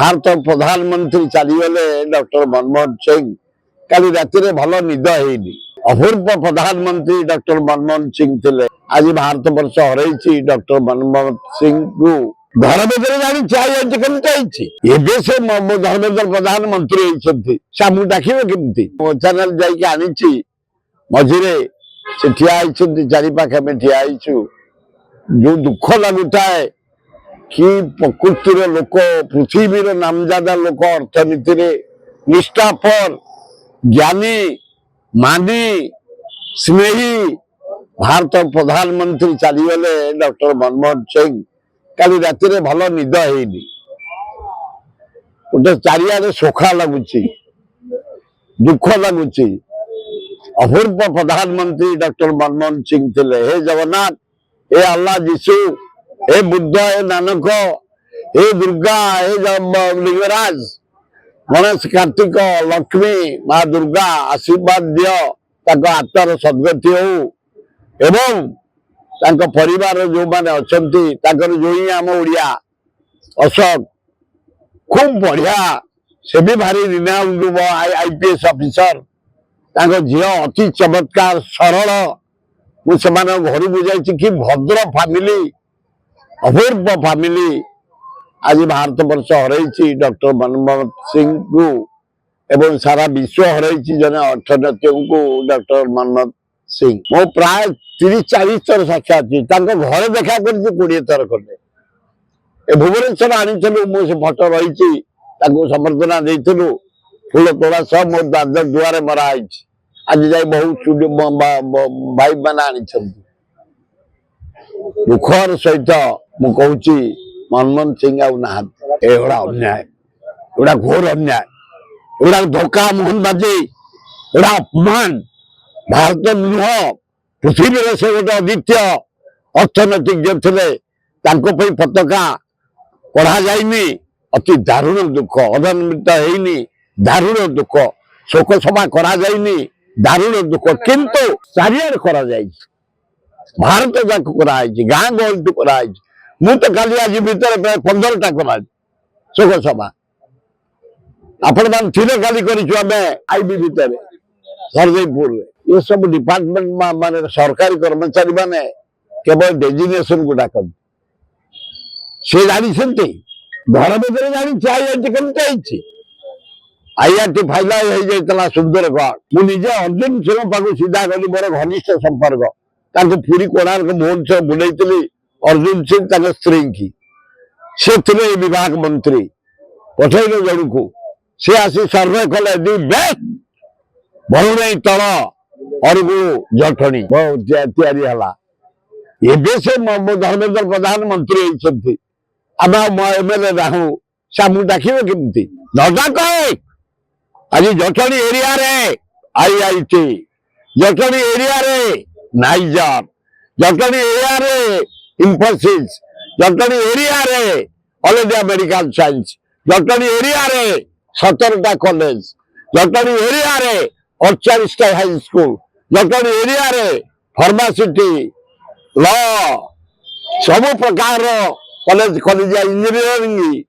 भारत प्रधानमंत्री चलीगले डॉक्टर मनमोहन सिंह काली राति भल निद है अपूर्व प्रधानमंत्री डॉक्टर मनमोहन सिंह थे आज भारत वर्ष हर डॉक्टर मनमोहन सिंह को धर्मेंद्र जानी चाहिए से धर्मेंद्र प्रधानमंत्री होती डाकिब केमती मो चैनल जानी मझे से ठिया चारिपाखे आम ठिया जो दुख लगुता है कि प्रकृतिर लोक पृथ्वीर नामजादा लोक अर्थनीति निष्ठापर ज्ञानी मानी स्नेही भारत प्रधानमंत्री चलीगले डॉक्टर मनमोहन सिंह काली राति भल निद है गोटे चारिआडे शोखा लगुच दुख लगुच अपूर्व प्रधानमंत्री डॉक्टर मनमोहन सिंह थे। हे जगन्नाथ, हे अल्लाह जीशु, हे बुद्ध, हे नानक, हे दुर्गा, हे लिंगराज, गणेश, कार्तिक, लक्ष्मी, माँ दुर्गा आशीर्वाद दियो आत्मार सद्गति हो एवं परिवार जो माने अच्छा जो ही आम ओडिया अशोक खूब बढ़िया से भी भारी रिनाउंड आईपीएस ऑफिसर झी अति चमत्कार सरल मुझे घर को जाइए कि भद्र फैमिली अपूर्व फैमिली आज भारत वर्ष हर डॉक्टर मनमोहन सिंह को एवं सारा विश्व हर जन अर्थनीति को डॉक्टर मनमोहन सिंह मो प्राय 30-40 थर साक्षात घर देखा कर 20 थर कले भुवनेश्वर आनी मो फटो रही समर्थना देलु फूल तोड़ा सब मो दादर दुआरे मराई आज जाए बहुत भाई मैंने आनी दुखर सहित मु कहूँ मनमोहन सिंह आना अन्याय एड़ा घोर अन्याय एड़ा धोखा मोहनबाजी एड़ा अपमान भारत नुह पृथ्वी से गोटे अद्वितीय अर्थनैतिक जो थे पताका कढ़ा जाइनी अति दारुण दुख अधर्मित है दारुण दुख शोक सभा करा जाइनी दारुण दुख किंतु चारिआडे करा जाए भारत जाक कराई गाँ गहल कराई मु तो खाली आज भीतर प्राय 15टा करा शोक सभा आपण मान खाली करें आईबी भितर सरदेपुर ये सब डिपार्टमेंट मान सरकारी कर्मचारी माने केवल डेजिग्नेशन को डाक से जानी घर भीतर जानी चाहिए आईआरटी फाइल हो सुंदरगढ़ मुझे अर्जुन सिंह पाक सीधा गली मोर घनिष्ठ संपर्क पूरी कोणार्क महोत्सव बुलाई अर्जुन सिंह स्त्री की से थे विभाग मंत्री पठेल जन को सी आसी सर्वे कले दी बेस्ट भरुणई तल अरगु जटणी या से धर्मेंद्र प्रधानमंत्री होती आम एमएलए राहू सामू डाकिब केमती नडाक आज जटणी एरिया रे आईआईटी जटणी एरिया रे नाइजर जटणी एरिया रे इंफोसिस जटणी एरिया रे all India medical science Jatni area रे 17टा कॉलेज जटणी एरिया रे 48टा हाई स्कूल जटणी एरिया रे फार्मासिटी लॉ सब प्रकार कॉलेज कॉलेज इंजीनियरिंग